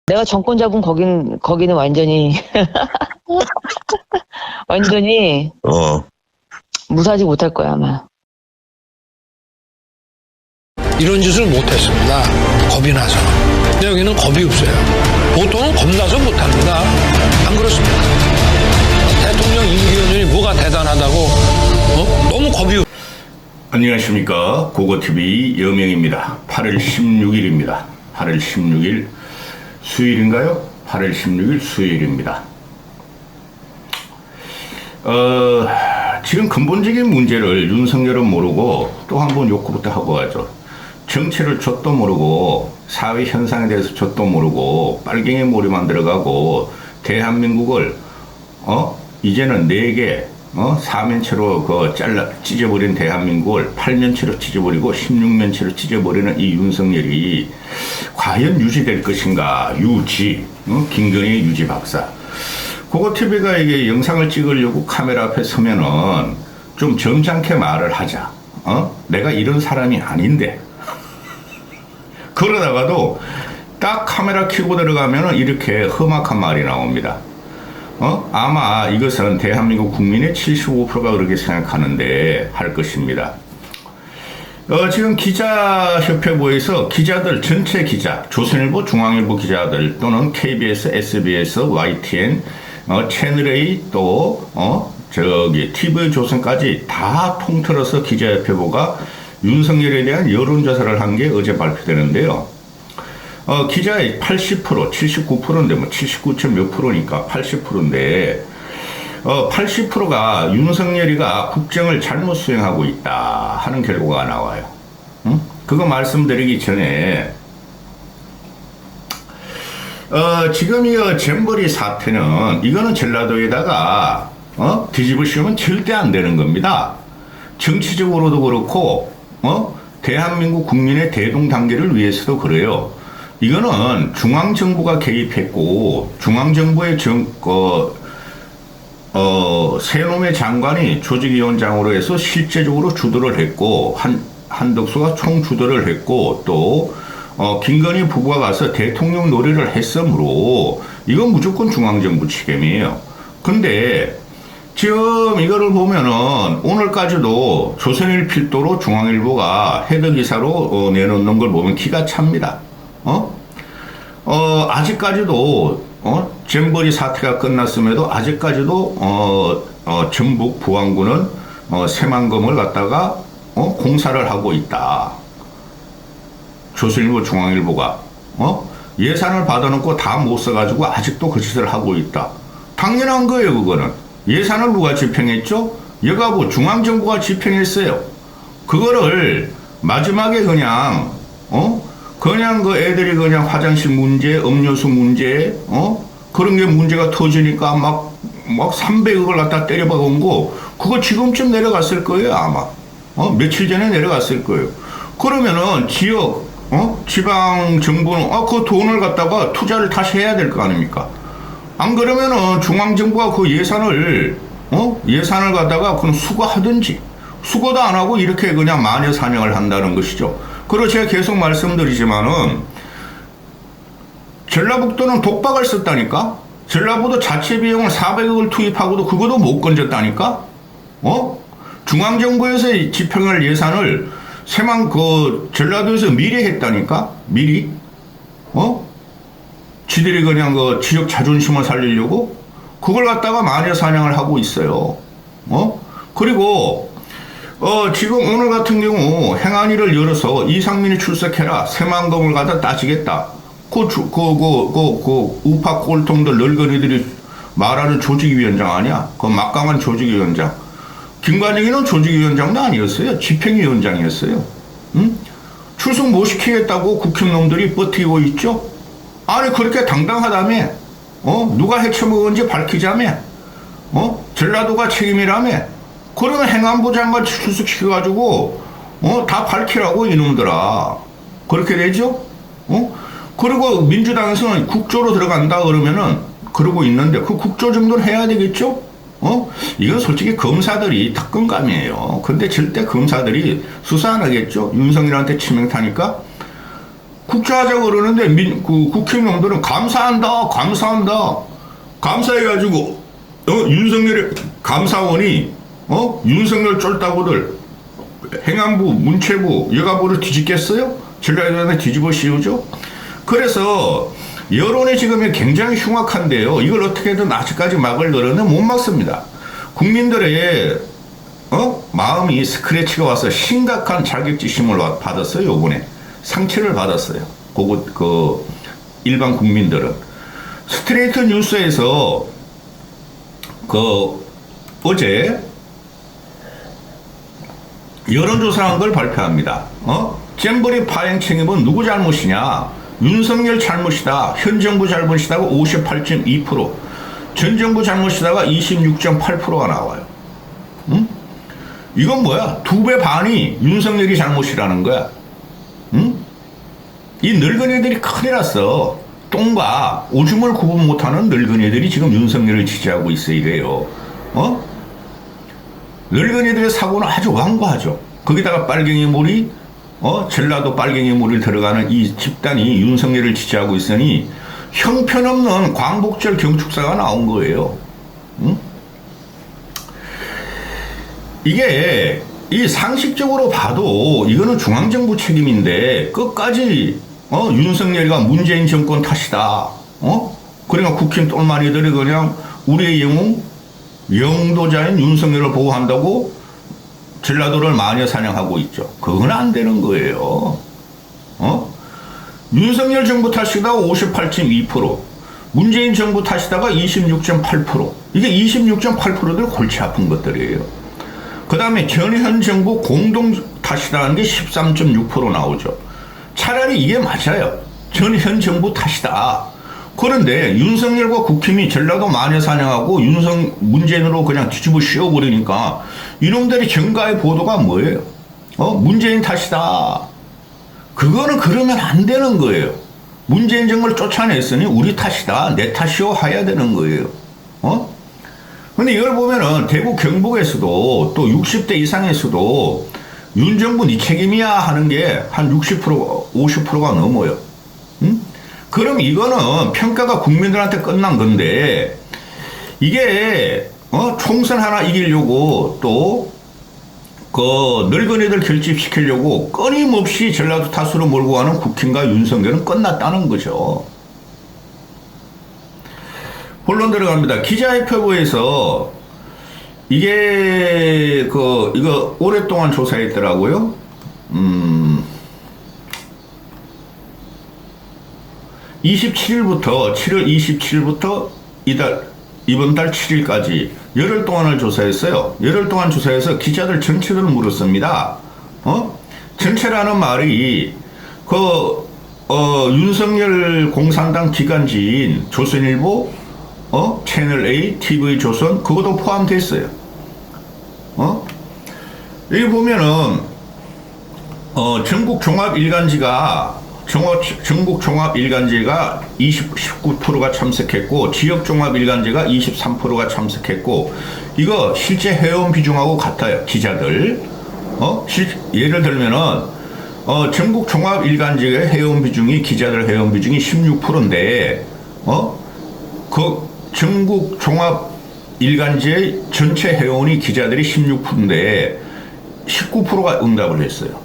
내가 정권 잡은 거기는 완전히 완전히 무사하지 못할 거야 아마. 이런 짓을 못했습니다. 겁이 나서. 근데 여기는 겁이 없어요. 보통은 겁나서 못합니다. 안 그렇습니까? 대통령 임기연이 뭐가 대단하다고 너무 겁이 없어요. 안녕하십니까. 고고TV 여명입니다. 8월 16일입니다. 8월 16일 수요일인가요? 8월 16일 수요일입니다. 지금 근본적인 문제를 윤석열은 모르고 또 한 번 욕구부터 하고 가죠. 정치를 좆도 모르고 사회 현상에 대해서 좆도 모르고 빨갱이 머리만 들어가고 대한민국을 이제는 4개 사면체로 찢어버린 대한민국을 8면체로 찢어버리고 16면체로 찢어버리는 이 윤석열이 과연 유지될 것인가. 김건희 유지 박사. 고고TV가 이게 영상을 찍으려고 카메라 앞에 서면은 좀 점잖게 말을 하자. 내가 이런 사람이 아닌데. 그러다가도 딱 카메라 켜고 들어가면은 이렇게 험악한 말이 나옵니다. 아마 이것은 대한민국 국민의 75%가 그렇게 생각하는데 할 것입니다. 지금 기자협회부에서 기자들, 전체 기자, 조선일보, 중앙일보 기자들 또는 KBS, SBS, YTN, 채널A 또, TV조선까지 다 통틀어서 기자협회부가 윤석열에 대한 여론조사를 한 게 어제 발표되는데요. 기자의 80%, 79%인데 79. 몇 프로니까 80%인데 80%가 윤석열이가 국정을 잘못 수행하고 있다 하는 결과가 나와요. 그거 말씀드리기 전에 지금 이 잼버리 사태는 이거는 전라도에다가 뒤집어 씌우면 절대 안 되는 겁니다. 정치적으로도 그렇고 대한민국 국민의 대동단계를 위해서도 그래요. 이거는 중앙정부가 개입했고 중앙정부의 세놈의 장관이 조직위원장으로 해서 실제적으로 주도를 했고 한덕수가 총주도를 했고 또 김건희 부부가 가서 대통령 놀이를 했으므로 이건 무조건 중앙정부 책임이에요. 근데 지금 이거를 보면은 오늘까지도 조선일 필도로 중앙일보가 헤드기사로 내놓는 걸 보면 기가 찹니다. 아직까지도 잼버리 사태가 끝났음에도 아직까지도 전북 부안군은 새만금을 갖다가 공사를 하고 있다. 조선일보 중앙일보가 예산을 받아놓고 다 못 써가지고 아직도 그 짓을 하고 있다. 당연한 거예요. 그거는 예산을 누가 집행했죠? 여가부 중앙정부가 집행했어요. 그거를 마지막에 그냥 그 애들이 그냥 화장실 문제, 음료수 문제, 그런 게 문제가 터지니까 막 300억을 갖다 때려박은 거, 그거 지금쯤 내려갔을 거예요, 아마. 며칠 전에 내려갔을 거예요. 그러면은 지역, 지방 정부는, 그 돈을 갖다가 투자를 다시 해야 될 거 아닙니까? 안 그러면은 중앙정부가 그 예산을 갖다가 그냥 수거하든지, 수거도 안 하고 이렇게 그냥 마녀사냥을 한다는 것이죠. 그리고 제가 계속 말씀드리지만은 전라북도는 독박을 썼다니까. 전라북도 자체 비용을 400억을 투입하고도 그것도 못 건졌다니까. 중앙정부에서 집행할 예산을 전라도에서 미리 했다니까. 미리. 지들이 그냥 지역 자존심을 살리려고 그걸 갖다가 마녀사냥을 하고 있어요. 그리고 지금 오늘 같은 경우 행안위를 열어서 이상민이 출석해라. 새만금을 갖다 따지겠다. 우파 꼴통들 늙은이들이 말하는 조직위원장 아니야? 그 막강한 조직위원장. 김관영이는 조직위원장도 아니었어요. 집행위원장이었어요. 출석 못 시키겠다고 국힘놈들이 버티고 있죠? 아니, 그렇게 당당하다며? 누가 해쳐먹은지 밝히자며? 전라도가 책임이라며? 그러면 행안부 장관 출석시켜가지고, 다 밝히라고, 이놈들아. 그렇게 되죠? 그리고 민주당에서는 국조로 들어간다 그러면은, 그러고 있는데, 그 국조 정도는 해야 되겠죠? 이건 솔직히 검사들이 특권감이에요. 근데 절대 검사들이 수사 안 하겠죠? 윤석열한테 치명타니까? 국조하자고 그러는데 국힘놈들은 감사한다, 감사한다. 감사해가지고 윤석열의 감사원이 윤석열 쫄따구들 행안부, 문체부, 여가부를 뒤집겠어요? 전라도에 뒤집어 씌우죠? 그래서 여론이 지금 굉장히 흉악한데요. 이걸 어떻게든 아직까지 막을 거는 못 막습니다. 국민들의 마음이 스크래치가 와서 심각한 자격지심을 받았어요. 요번에 상처를 받았어요. 일반 국민들은 스트레이트 뉴스에서 어제 여론조사한 걸 발표합니다. 잼버리 파행 책임은 누구 잘못이냐? 윤석열 잘못이다. 현 정부 잘못이다가 58.2%, 전 정부 잘못이다가 26.8%가 나와요. 응? 이건 뭐야? 2배 반이 윤석열이 잘못이라는 거야. 응? 이 늙은이들이 큰일 났어. 똥과 오줌을 구분 못하는 늙은이들이 지금 윤석열을 지지하고 있어 이래요. 늙은이들의 사고는 아주 완고하죠. 거기다가 빨갱이 몰이 전라도 빨갱이 몰이 들어가는 이 집단이 윤석열을 지지하고 있으니 형편없는 광복절 경축사가 나온 거예요. 응? 이게 이 상식적으로 봐도 이거는 중앙정부 책임인데 끝까지 윤석열과 문재인 정권 탓이다. 그러니까 국힘 똘마니들이 그냥 우리의 영도자인 윤석열을 보호한다고 전라도를 마녀 사냥하고 있죠. 그건 안 되는 거예요. 윤석열 정부 탓이다가 58.2%, 문재인 정부 탓이다가 26.8%. 이게 26.8%들 골치 아픈 것들이에요. 그 다음에 전현 정부 공동 탓이라는 게 13.6% 나오죠. 차라리 이게 맞아요. 전현 정부 탓이다. 그런데 윤석열과 국힘이 전라도 마녀 사냥하고 문재인으로 그냥 뒤집어 씌워버리니까 이놈들이 정가의 보도가 뭐예요? 문재인 탓이다. 그거는 그러면 안 되는 거예요. 문재인 정부를 쫓아냈으니 우리 탓이다. 내 탓이요. 해야 되는 거예요. 근데 이걸 보면은 대구 경북에서도 또 60대 이상에서도 윤 정부 네 책임이야 하는 게 한 60%, 50%가 넘어요. 응? 그럼 이거는 평가가 국민들한테 끝난 건데 이게 총선 하나 이기려고 또 늙은이들 결집시키려고 끊임없이 전라도 탓으로 몰고 가는 국힘과 윤석열은 끝났다는 거죠. 본론 들어갑니다. 기자협회부에서 이게 이거 오랫동안 조사했더라고요. 27일부터 7월 27일부터 이번 달 7일까지 열흘 동안을 조사했어요. 열흘 동안 조사해서 기자들 전체를 물었습니다. 전체라는 말이 윤석열 공산당 기관지인 조선일보, 채널A, TV조선 그것도 포함됐어요. 여기 보면은 전국 종합 일간지가 19%가 참석했고 지역 종합 일간지가 23%가 참석했고 이거 실제 회원 비중하고 같아요. 기자들 예를 들면은 전국 종합 일간지의 회원 비중이 기자들 회원 비중이 16%인데 전국 종합 일간지의 전체 회원이 기자들이 16%인데 19%가 응답을 했어요.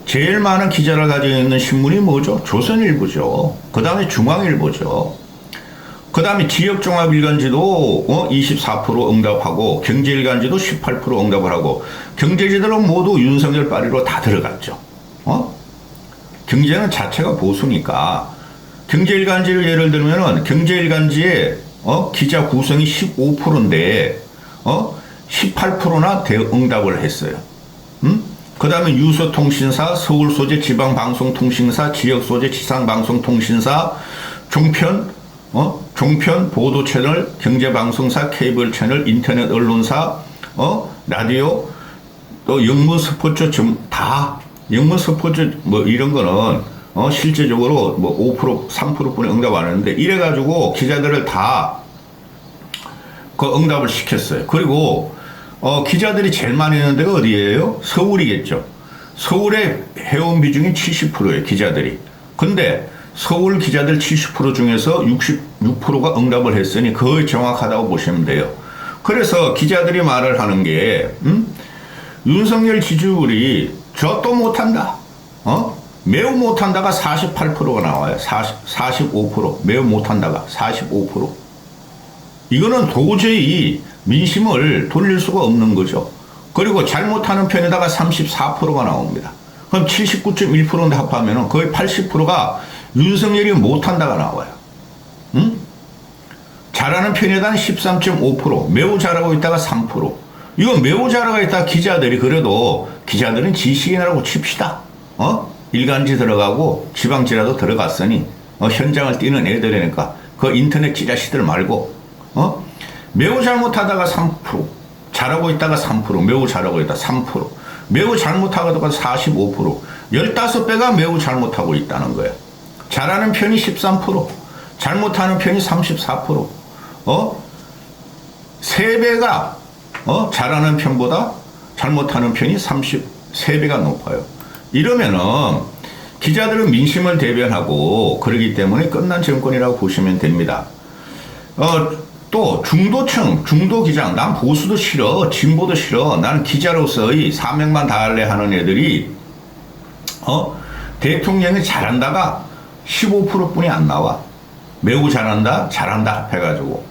제일 많은 기자를 가지고 있는 신문이 뭐죠? 조선일보죠. 그 다음에 중앙일보죠. 그 다음에 지역종합일간지도 24% 응답하고 경제일간지도 18% 응답을 하고 경제지들은 모두 윤석열 빠리로 다 들어갔죠. 경제는 자체가 보수니까 경제일간지를 예를 들면은 경제일간지의 기자 구성이 15%인데 18%나 응답을 했어요. 그 다음에 유서통신사, 서울소재 지방방송통신사, 지역소재 지상방송통신사, 종편 보도채널, 경제방송사, 케이블채널, 인터넷 언론사, 라디오, 또 영문스포츠 다 영문스포츠 이런 거는 실제적으로 5%, 3%뿐이 응답 안 했는데 이래가지고 기자들을 다 응답을 시켰어요. 그리고 기자들이 제일 많이 있는 데가 어디예요? 서울이겠죠. 서울의 회원 비중이 70%예요. 기자들이. 근데 서울 기자들 70% 중에서 66%가 응답을 했으니 거의 정확하다고 보시면 돼요. 그래서 기자들이 말을 하는 게 윤석열 지지율이 저 또 못한다. 매우 못한다가 48%가 나와요. 45%. 매우 못한다가 45%. 이거는 도저히 민심을 돌릴 수가 없는 거죠. 그리고 잘못하는 편에다가 34%가 나옵니다. 그럼 79.1%인데 합하면 거의 80%가 윤석열이 못한다가 나와요. 잘하는 편에다가 13.5%, 매우 잘하고 있다가 3%. 이거 매우 잘하고 있다 기자들이 그래도 기자들은 지식인이라고 칩시다. 일간지 들어가고 지방지라도 들어갔으니 현장을 뛰는 애들이니까 그 인터넷 찌자시들 말고 매우 잘못하다가 3%, 잘하고 있다가 3%, 매우 잘하고 있다 3%, 매우 잘못하다가 45%, 15배가 매우 잘못하고 있다는 거예요. 잘하는 편이 13%, 잘못하는 편이 34%, 3배가 잘하는 편보다 잘못하는 편이 33배가 높아요. 이러면은 기자들은 민심을 대변하고 그러기 때문에 끝난 정권이라고 보시면 됩니다. 또 중도층, 중도기장, 난 보수도 싫어, 진보도 싫어, 나는 기자로서의 사명만 다할래 하는 애들이 대통령이 잘한다가 15%뿐이 안 나와. 매우 잘한다, 잘한다 해가지고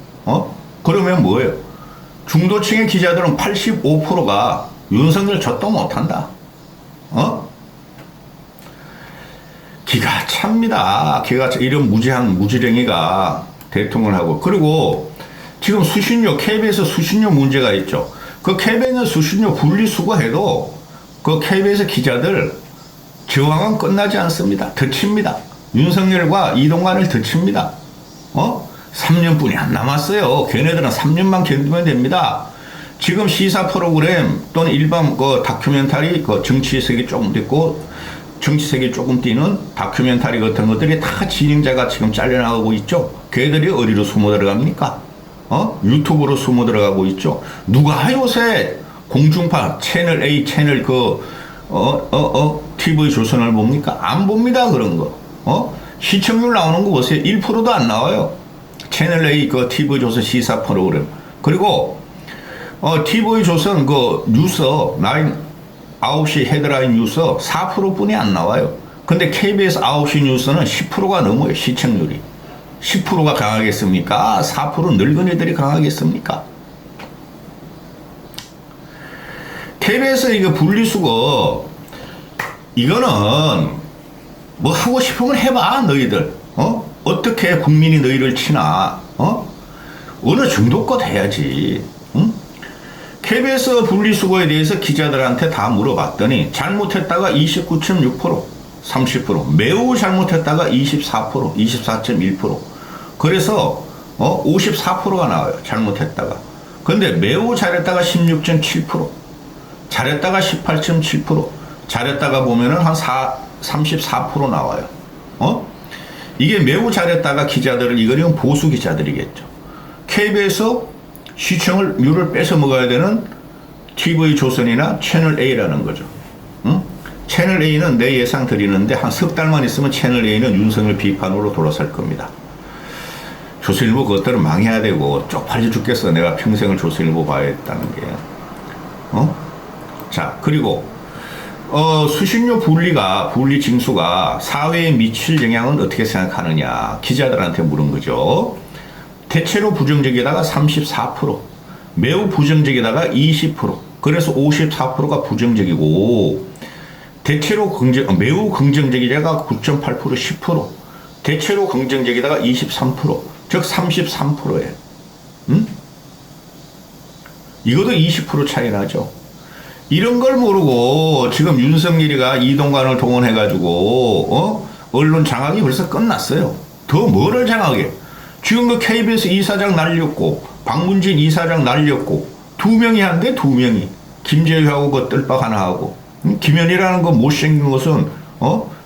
그러면 뭐예요? 중도층의 기자들은 85%가 윤석열 저도 못한다. 기가 찹니다. 기가 차. 이런 무지한 무지랭이가 대통령하고. 그리고 지금 수신료, KBS 수신료 문제가 있죠. 그 KBS 수신료 분리수거해도 그 KBS 기자들 저항은 끝나지 않습니다. 더 칩니다. 윤석열과 이동관을 더 칩니다. 3년뿐이 안 남았어요. 걔네들은 3년만 견디면 됩니다. 지금 시사 프로그램 또는 일반 그 다큐멘터리 그 정치색이 조금 있고 정치색이 조금 띄는 다큐멘터리 같은 것들이 다 진행자가 지금 잘려나가고 있죠. 걔들이 어디로 숨어 들어갑니까? 유튜브로 숨어 들어가고 있죠. 누가 요새 공중파 채널 A 채널 TV 조선을 봅니까? 안 봅니다. 그런 거. 시청률 나오는 거 보세요. 1%도 안 나와요. 채널 A 그 TV 조선 시사 프로그램. 그리고 TV 조선 그 뉴스 9시 헤드라인 뉴스 4%뿐이 안 나와요. 근데 KBS 9시 뉴스는 10%가 넘어요. 시청률이. 10%가 강하겠습니까? 4% 늙은이들이 강하겠습니까? KBS 이거 분리수거 이거는 뭐 하고 싶으면 해봐 너희들. 어떻게 국민이 너희를 치나. 어느 정도껏 해야지. KBS 분리수거에 대해서 기자들한테 다 물어봤더니 잘못했다가 29.6%, 30%, 매우 잘못했다가 24%, 24.1%. 그래서 54%가 나와요. 잘못했다가. 근데 매우 잘했다가 16.7%, 잘했다가 18.7%, 잘했다가 보면은 한 34% 나와요. 이게 매우 잘했다가 기자들은 이거는 보수 기자들이겠죠. KBS 시청률을 뺏어 먹어야 되는 TV 조선이나 채널 A라는 거죠. 채널 A는 내 예상 드리는데 한 석 달만 있으면 채널 A는 윤석열 비판으로 돌아설 겁니다. 조선일보 그것들은 망해야 되고 쪽팔려 죽겠어. 내가 평생을 조선일보 봐야 했다는 게. 자, 그리고 수신료 분리 징수가 사회에 미칠 영향은 어떻게 생각하느냐 기자들한테 물은 거죠. 대체로 부정적이다가 34%, 매우 부정적이다가 20%, 그래서 54%가 부정적이고, 대체로 매우 긍정적이다가 9.8%, 10%, 대체로 긍정적이다가 23%, 즉 33%예요. 이것도 20% 차이 나죠. 이런 걸 모르고 지금 윤석열이가 이동관을 동원해가지고 언론 장악이 벌써 끝났어요. 더 뭐를 장악해? 지금 그 KBS 이사장 날렸고 박문진 이사장 날렸고 2명이 한데 2명이 김재규하고 그 뜰박 하나 하고 김현이라는 거 못생긴 것은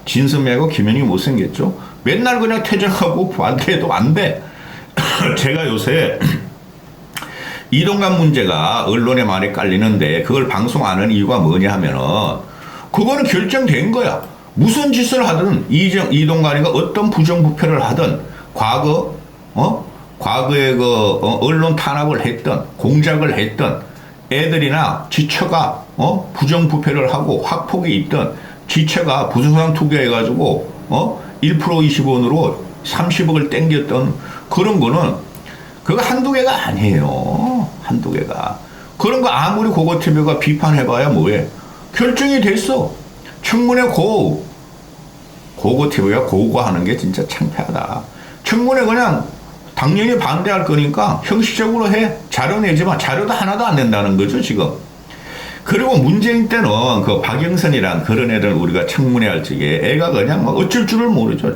진섬이하고 김현이 못생겼죠. 맨날 그냥 퇴장하고 반대해도 안 돼. 제가 요새 이동관 문제가 언론에 많이 깔리는데 그걸 방송 안 하는 이유가 뭐냐 하면은 그거는 결정된 거야. 무슨 짓을 하든 이동관이가 어떤 부정부패를 하든 과거에 언론 탄압을 했던 공작을 했던 애들이나 지처가 부정부패를 하고 학폭이 있던 지처가 부동산 투기해가지고 1% 20원으로 30억을 땡겼던 그런 거는 그거 한두 개가 아니에요. 한두 개가. 그런 거 아무리 고고TV가 비판해봐야 뭐해. 결정이 됐어. 청문회 고고TV가 고고하는 게 진짜 창피하다. 청문회 그냥 당연히 반대할 거니까 형식적으로 해. 자료 내지만 자료도 하나도 안 낸다는 거죠, 지금. 그리고 문재인 때는 그 박영선이란 그런 애들 우리가 청문회 할 적에 애가 그냥 막 어쩔 줄을 모르죠.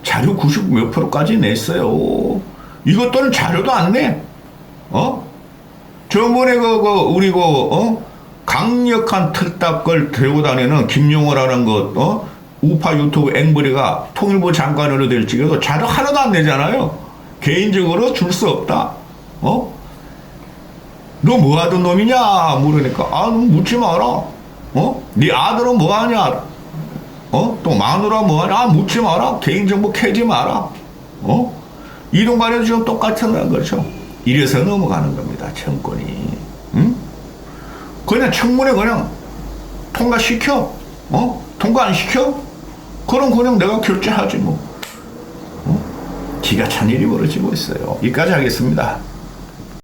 자료 90 몇 %까지 냈어요. 이것들은 자료도 안 내. 저번에 우리 강력한 틀딱걸 들고 다니는 김용호라는 우파 유튜브 앵벌이가 통일부 장관으로 될 적에도 자료 하나도 안 내잖아요. 개인적으로 줄 수 없다. 너 뭐 하던 놈이냐 물으니까 너 묻지 마라. 네 아들은 뭐 하냐. 또 마누라 뭐 하냐. 묻지 마라. 개인정보 캐지 마라. 이동관에도 지금 똑같은 거죠. 이래서 넘어가는 겁니다. 정권이. 그냥 청문회 그냥 통과시켜. 통과 안 시켜? 그럼 그냥 내가 결제하지 뭐. 기가 찬 일이 벌어지고 있어요. 여기까지 하겠습니다.